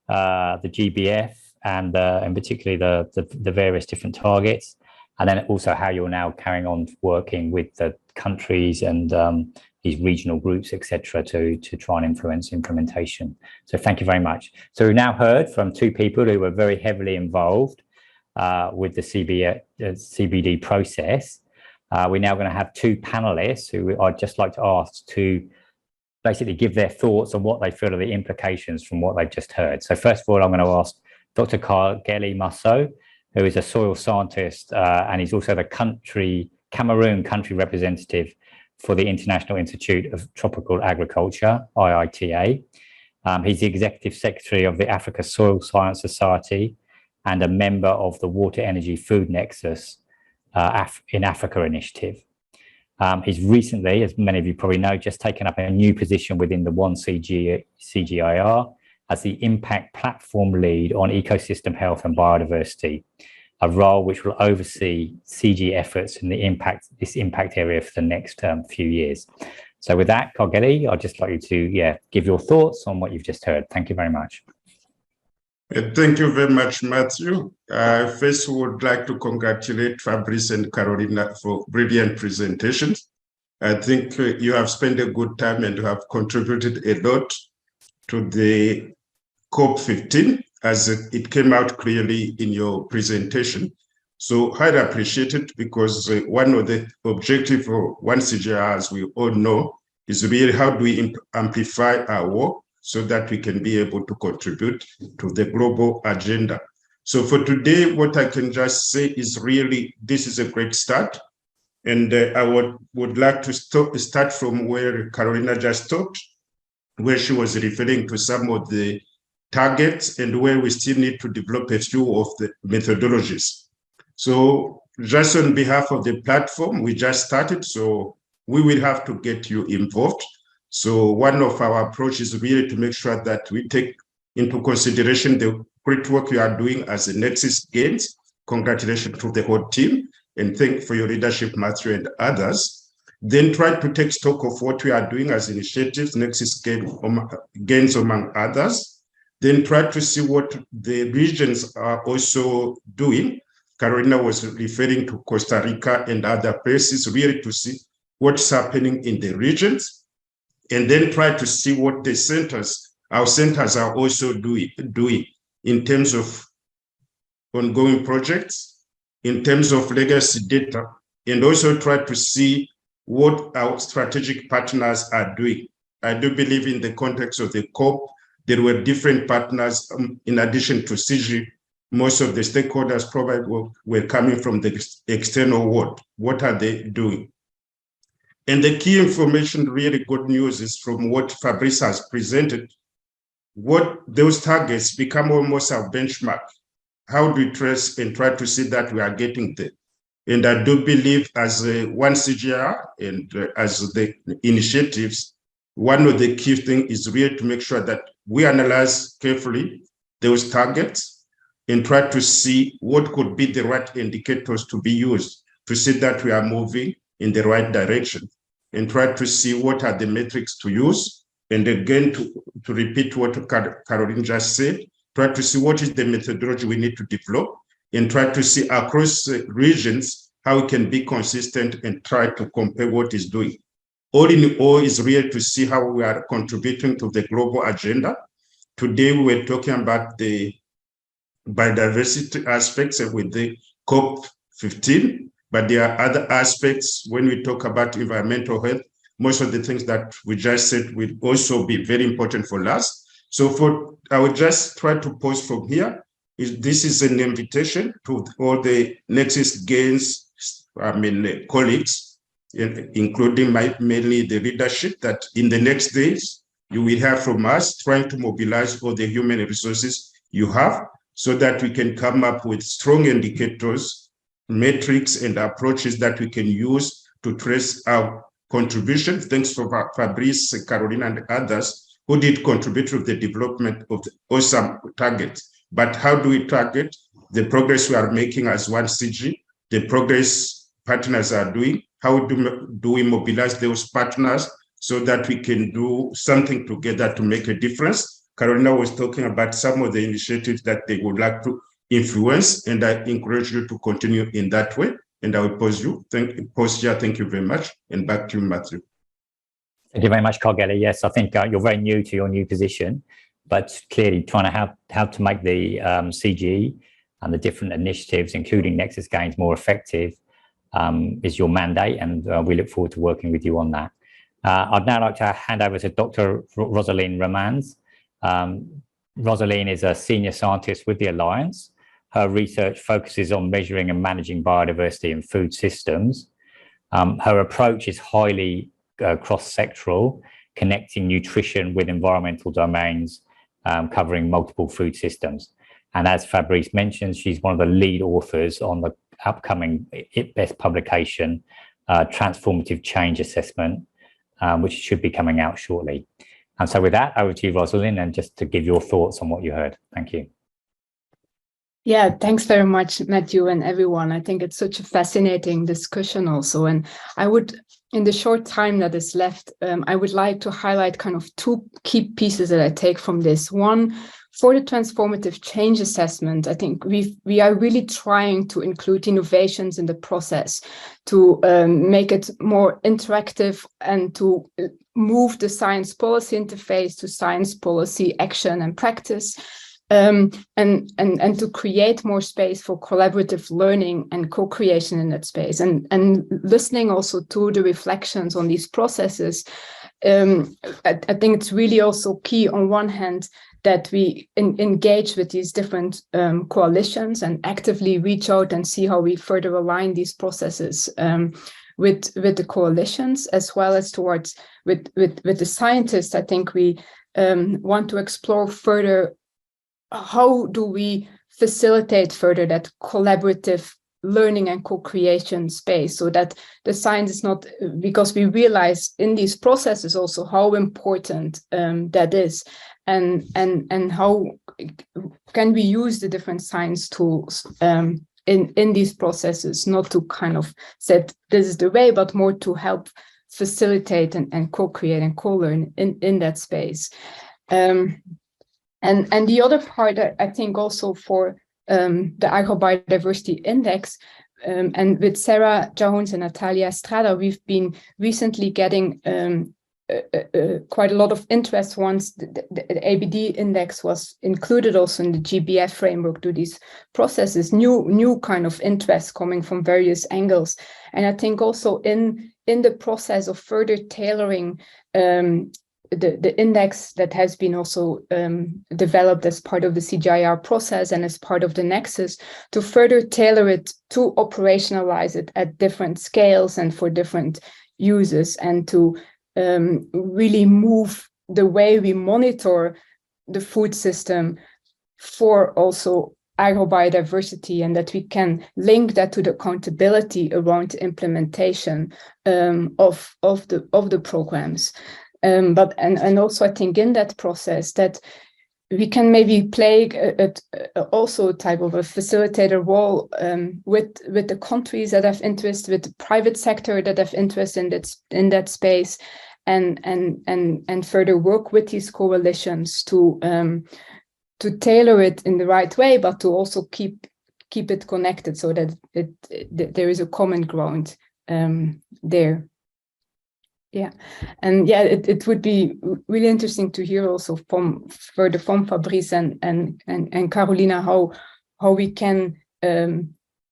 the GBF and particularly the various different targets, and then also how you're now carrying on working with the countries and these regional groups, etc., to try and influence implementation. So thank you very much. So we've now heard from 2 people who were very heavily involved with the CBD process. We're now going to have 2 panelists who I'd just like to ask to basically give their thoughts on what they feel are the implications from what they've just heard. So first of all, I'm going to ask Dr. Kageli Masso, who is a soil scientist, and he's also the Cameroon country representative for the International Institute of Tropical Agriculture, IITA. He's the Executive Secretary of the Africa Soil Science Society and a member of the Water Energy Food Nexus in Africa initiative. He's recently, as many of you probably know, just taken up a new position within the CGIAR as the Impact Platform Lead on Ecosystem Health and Biodiversity, a role which will oversee CG efforts in this impact area for the next few years. So with that, Kageli, I'd just like you to give your thoughts on what you've just heard. Thank you very much.
Thank you very much, Matthew. First, we would like to congratulate Fabrice and Carolina for brilliant presentations. I think you have spent a good time and you have contributed a lot to the COP15, as it came out clearly in your presentation. So highly appreciated, because one of the objectives for one CGIAR, as we all know, is really how do we amplify our work so that we can be able to contribute to the global agenda. So for today, what I can just say is really, this is a great start. And I would like to start from where Carolina just talked, where she was referring to some of the targets and where we still need to develop a few of the methodologies. So just on behalf of the platform, we just started, so we will have to get you involved. So one of our approaches is really to make sure that we take into consideration the great work you are doing as a Nexus Games. Congratulations to the whole team, and thank you for your leadership, Matthew and others. Then try to take stock of what we are doing as initiatives, Nexus Games among others. Then try to see what the regions are also doing. Carolina was referring to Costa Rica and other places, really to see what's happening in the regions, and then try to see what the centers, our centers are also doing in terms of ongoing projects, in terms of legacy data, and also try to see what our strategic partners are doing. I do believe in the context of the COP, there were different partners in addition to CG. Most of the stakeholders probably were coming from the external world. What are they doing? And the key information, really good news, is from what Fabrice has presented, what those targets become almost our benchmark. How do we trace and try to see that we are getting there? And I do believe as one CGIAR and as the initiatives, one of the key things is really to make sure that we analyze carefully those targets and try to see what could be the right indicators to be used to see that we are moving in the right direction, and try to see what are the metrics to use. And again, to repeat what Caroline just said, try to see what is the methodology we need to develop, and try to see across regions how we can be consistent and try to compare what is doing. All in all is really to see how we are contributing to the global agenda. Today, we were talking about the biodiversity aspects with the COP15, but there are other aspects when we talk about environmental health. Most of the things that we just said will also be very important for us. So I would just try to pause from here. This is an invitation to all the Nexus Games, colleagues, including mainly the leadership, that in the next days, you will have from us trying to mobilize all the human resources you have so that we can come up with strong indicators, metrics, and approaches that we can use to trace our contribution. Thanks for Fabrice, Carolina, and others who did contribute to the development of the awesome targets. But how do we target the progress we are making as one CG, the progress partners are doing? How do we mobilize those partners so that we can do something together to make a difference? Carolina was talking about some of the initiatives that they would like to influence, and I encourage you to continue in that way. And I will pause here. Thank you very much. And back to you, Matthew.
Thank you very much, Cargela. Yes, I think you're very new to your new position, but clearly trying to how to make the CG and the different initiatives, including Nexus Games, more effective is your mandate, and we look forward to working with you on that. I'd now like to hand over to Dr. Rosaline Romans. Rosaline is a senior scientist with the Alliance. Her research focuses on measuring and managing biodiversity in food systems. Her approach is highly cross-sectoral, connecting nutrition with environmental domains, covering multiple food systems. And as Fabrice mentioned, she's one of the lead authors on the upcoming IPBES publication, Transformative Change Assessment, which should be coming out shortly. And so with that, over to you, Rosalind, and just to give your thoughts on what you heard. Thank you.
Yeah, thanks very much, Matthew, and everyone. I think it's such a fascinating discussion also. And I would, in the short time that is left, I would like to highlight kind of two key pieces that I take from this. One, for the transformative change assessment, I think we are really trying to include innovations in the process to make it more interactive and to move the science policy interface to science policy action and practice. And to create more space for collaborative learning and co-creation in that space. And listening also to the reflections on these processes, I think it's really also key on one hand that we engage with these different coalitions and actively reach out and see how we further align these processes with the coalitions, as well as towards with the scientists. I think we want to explore further how do we facilitate further that collaborative learning and co-creation space, so that the science is not, because we realize in these processes also how important that is, and how can we use the different science tools in these processes, not to kind of set this is the way, but more to help facilitate and co-create and co-learn in that space. And the other part, I think also for the Agrobiodiversity Index, and with Sarah Jones and Natalia Estrada, we've been recently getting quite a lot of interest once the ABD index was included also in the GBF framework to these processes, new kind of interest coming from various angles. And I think also in the process of further tailoring the index that has been also developed as part of the CGIAR process and as part of the Nexus, to further tailor it to operationalize it at different scales and for different uses, and to really move the way we monitor the food system for also agrobiodiversity, and that we can link that to the accountability around implementation of the programs. But also I think in that process that we can maybe play also a type of a facilitator role with the countries that have interest, with the private sector that have interest in that space, and further work with these coalitions to tailor it in the right way, but to also keep it connected so that there is a common ground there. Yeah, and yeah, it would be really interesting to hear also from Fabrice and Carolina how we can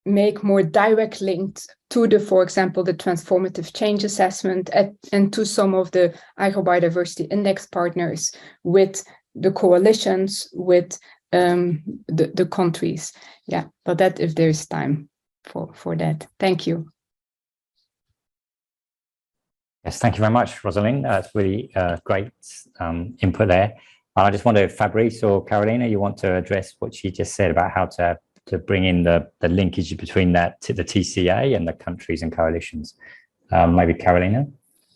make more direct links to the, for example, the transformative change assessment and to some of the Agrobiodiversity Index partners with the coalitions, with the countries. Yeah, but that if there's time for that. Thank you.
Yes, thank you very much, Rosalind. That's really great input there. I just wonder if Fabrice or Carolina, you want to address what she just said about how to bring in the linkage between that to the TCA and the countries and coalitions. Maybe Carolina?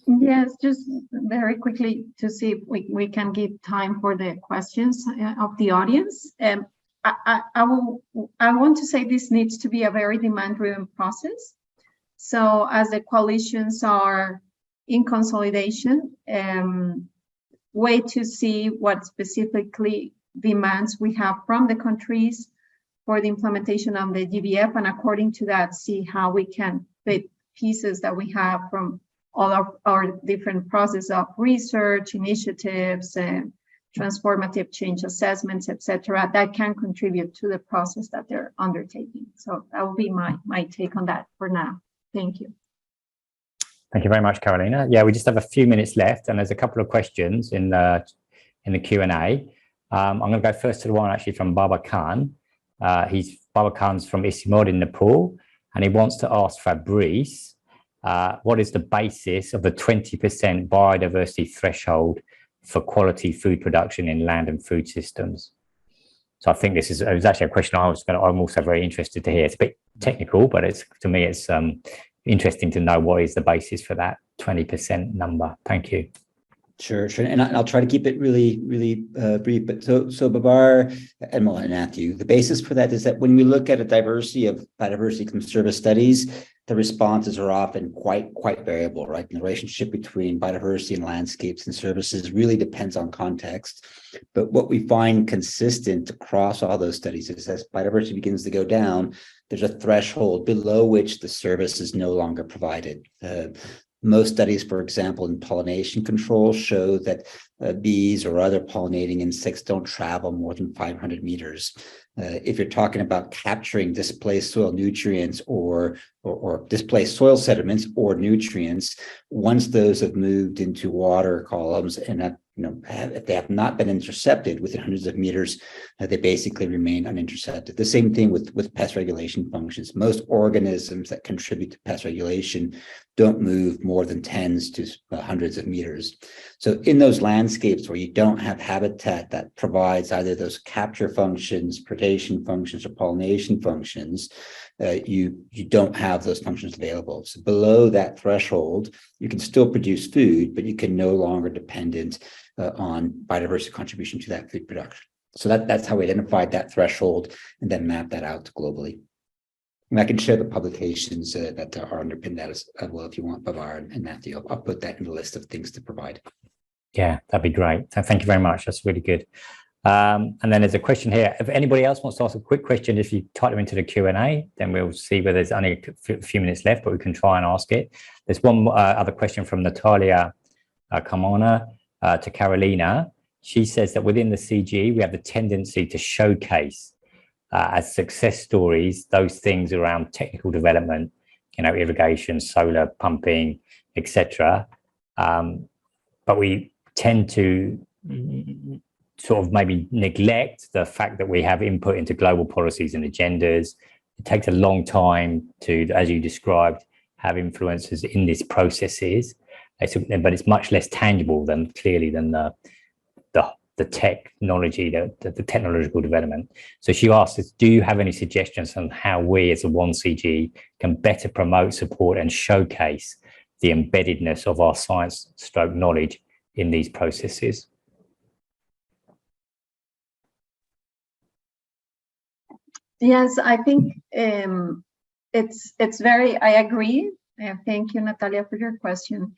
Yes, just very quickly to see if we can give time for the questions of the audience. I want to say this needs to be a very demand-driven process. So as the coalitions are in consolidation, way to see what specifically demands we have from the countries for the implementation of the GBF, and according to that, see how we can fit pieces that we have from all of our different processes of research, initiatives, and transformative change assessments, etc., that can contribute to the process that they're undertaking. So that will be my take on that for now. Thank you.
Thank you very much, Carolina. Yeah, we just have a few minutes left, and there's a couple of questions in the Q&A. I'm going to go first to the one actually from Baba Khan. Baba Khan's from Isimod in Nepal, and he wants to ask Fabrice, what is the basis of the 20% biodiversity threshold for quality food production in land and food systems? So I think it was actually a question I'm also very interested to hear. It's a bit technical, but to me it's interesting to know what is the basis for that 20% number. Thank you.
Sure. And I'll try to keep it really, really brief. But so Babar and Matthew, the basis for that is that when we look at a diversity of biodiversity service studies, the responses are often quite variable, right? And the relationship between biodiversity and landscapes and services really depends on context. But what we find consistent across all those studies is as biodiversity begins to go down, there's a threshold below which the service is no longer provided. Most studies, for example, in pollination control show that bees or other pollinating insects don't travel more than 500 meters. If you're talking about capturing displaced soil nutrients or displaced soil sediments or nutrients, once those have moved into water columns and if they have not been intercepted within hundreds of meters, they basically remain unintercepted. The same thing with pest regulation functions. Most organisms that contribute to pest regulation don't move more than tens to hundreds of meters. So in those landscapes where you don't have habitat that provides either those capture functions, predation functions, or pollination functions, you don't have those functions available. So below that threshold, you can still produce food, but you can no longer dependent on biodiversity contribution to that food production. So that's how we identified that threshold and then mapped that out globally. And I can share the publications that are underpinned that as well if you want, Bavar and Matthew. I'll put that in the list of things to provide.
Yeah, that'd be great. Thank you very much. That's really good. And then there's a question here. If anybody else wants to ask a quick question, if you type them into the Q&A, then we'll see where there's only a few minutes left, but we can try and ask it. There's one other question from Natalia Carmona to Carolina. She says that within the CG, we have the tendency to showcase as success stories those things around technical development, irrigation, solar pumping, etc. But we tend to sort of maybe neglect the fact that we have input into global policies and agendas. It takes a long time to, as you described, have influences in these processes, but it's much less tangible than the technology, the technological development. So she asks us, do you have any suggestions on how we as a 1CG can better promote, support and showcase the embeddedness of our science/knowledge in these processes?
Yes, I think it's very, I agree. Thank you, Natalia, for your question.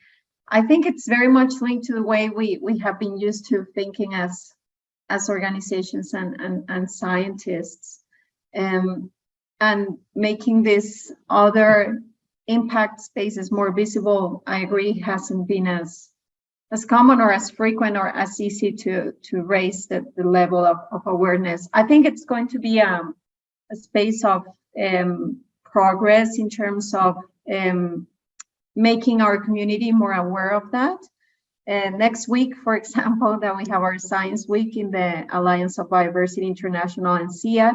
I think it's very much linked to the way we have been used to thinking as organizations and scientists, and making this other impact spaces more visible. I agree, hasn't been as common or as frequent or as easy to raise the level of awareness. I think it's going to be a space of progress in terms of making our community more aware of that. Next week, for example, that we have our Science Week in the Alliance of Biodiversity International and CIA.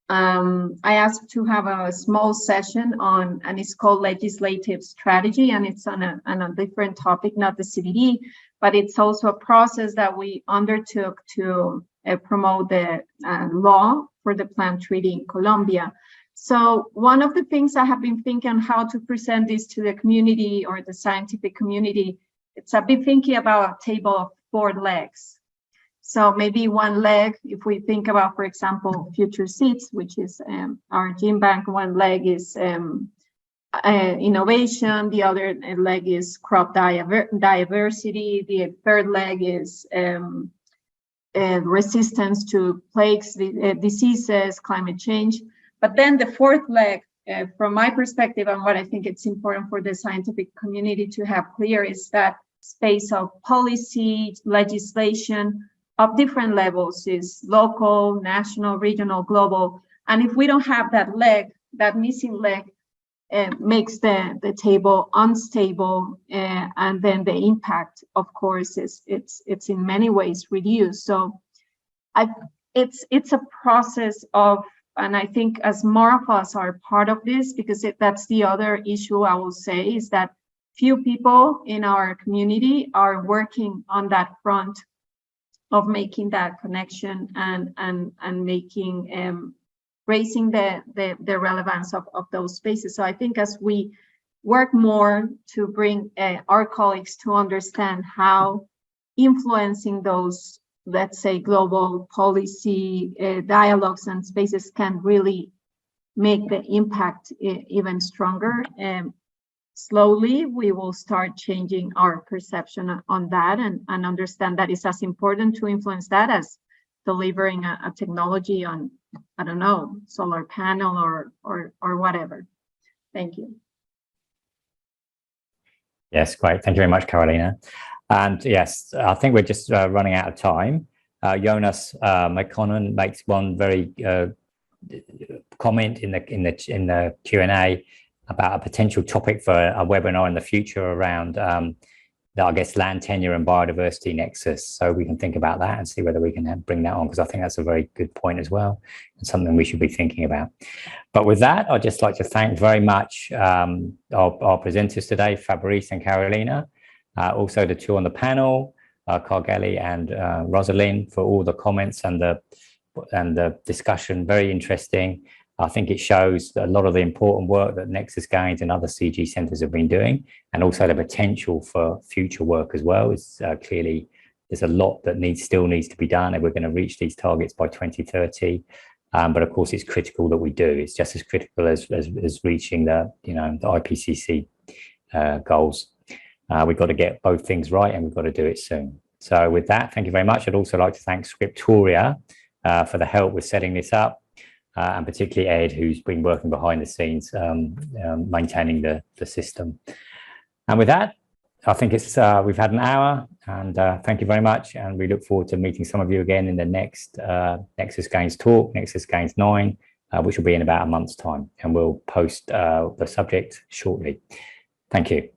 I asked to have a small session on, and it's called Legislative Strategy, and it's on a different topic, not the CBD, but it's also a process that we undertook to promote the law for the plant treaty in Colombia. So one of the things I have been thinking on how to present this to the community or the scientific community, it's I've been thinking about a table of 4 legs. So maybe one leg, if we think about, for example, future seeds, which is our gene bank, one leg is innovation, the other leg is crop diversity, the third leg is resistance to plagues, diseases, climate change. But then the 4th leg, from my perspective, and what I think it's important for the scientific community to have clear is that space of policy, legislation of different levels is local, national, regional, global. And if we don't have that leg, that missing leg, makes the table unstable, and then the impact, of course, it's in many ways reduced. So it's a process of, and I think as more of us are part of this, because that's the other issue I will say, is that few people in our community are working on that front of making that connection and making raising the relevance of those spaces. So I think as we work more to bring our colleagues to understand how influencing those, let's say, global policy dialogues and spaces can really make the impact even stronger. Slowly, we will start changing our perception on that and understand that it's as important to influence that as delivering a technology on, I don't know, solar panel or whatever. Thank you.
Yes, great. Thank you very much, Carolina. And yes, I think we're just running out of time. Jonas McConnell makes one very comment in the Q&A about a potential topic for a webinar in the future around I guess land tenure and biodiversity nexus. So we can think about that and see whether we can bring that on, because I think that's a very good point as well, and something we should be thinking about. But with that, I'd just like to thank very much our presenters today, Fabrice and Carolina, also the two on the panel, Cargelli and Rosalind, for all the comments and the discussion. Very interesting. I think it shows a lot of the important work that Nexus Gains and other CG centres have been doing, and also the potential for future work as well. Is clearly there's a lot that still needs to be done, and we're going to reach these targets by 2030. But of course, it's critical that we do. It's just as critical as reaching the the IPCC goals. We've got to get both things right, and we've got to do it soon. So with that, thank you very much. I'd also like to thank Scriptoria for the help with setting this up. And particularly Ed, who's been working behind the scenes, maintaining the system. And with that, I think we've had an hour, and thank you very much. And we look forward to meeting some of you again in the next Nexus Gains talk, Nexus Gains 9, which will be in about a month's time. And we'll post the subject shortly. Thank you.